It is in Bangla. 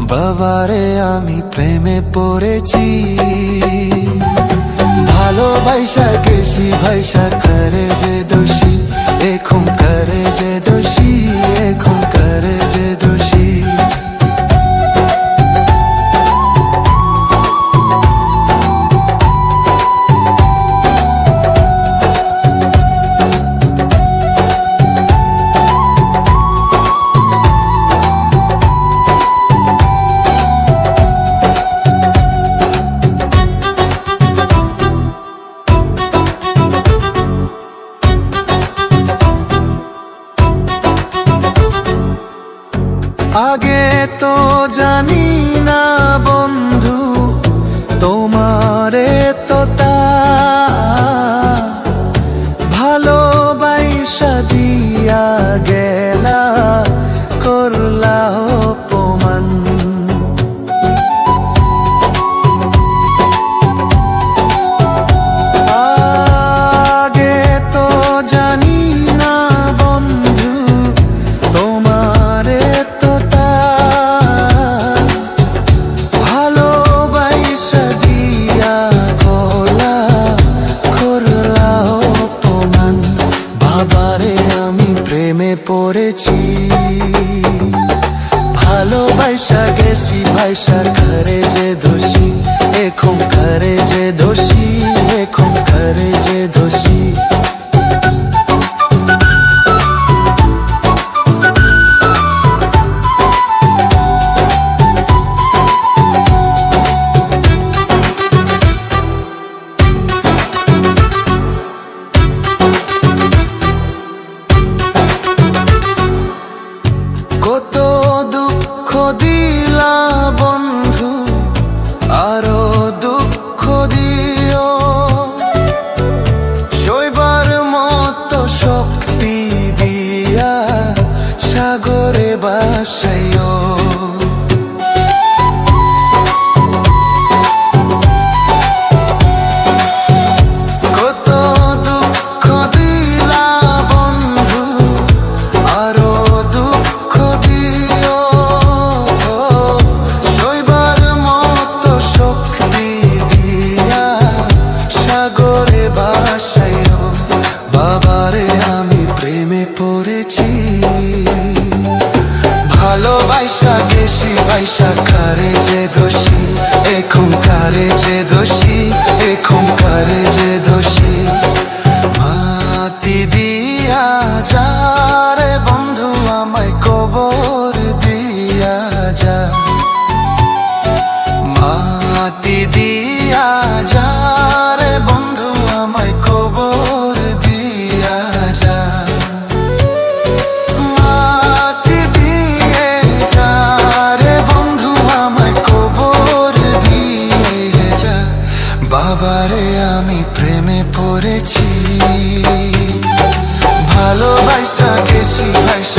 বাবারে আমি প্রেমে পড়েছি, ভালোবাসা গেছি ভাইসা করে যে দোষী, এখন করে যে দোষী, এখন করে যে দোষী। আগে তো জানি না বন্ধু তোমারে তো তা ভালোবাসা দিয়া গেলা করলা অপমান। আগে তো জানি না বন্ধু তোমারে পড়েছি, ভালোবাসা গেছি ভাইসা করে যে দোষী, এখন করে যে দোষী, এখন করে যে দোষী। কত দুঃখ দিলা বন্ধু, আরো দুঃখ দিও, সইবার মতো শক্তি দিয়া সাগরে বাসাইও। বাবারে আমি প্রেমে পড়েছি, ভালোবাসা গেছি ভাইসা করে যে দোষী, এখন করে যে দোষী, এখন করে যে দোষী। মাটি দিয়া যা রে বন্ধু আমায় কবর দিয়া যা, মাটি দিয়া যা রে বন্ধু আমায় কবর দিয়া যা, মাটি দিয়ে যা রে বন্ধু আমায় কবর দিয়ে যা। বাবারে আমি প্রেমে পড়েছি, ভালোবাসা গেছি ভাইসা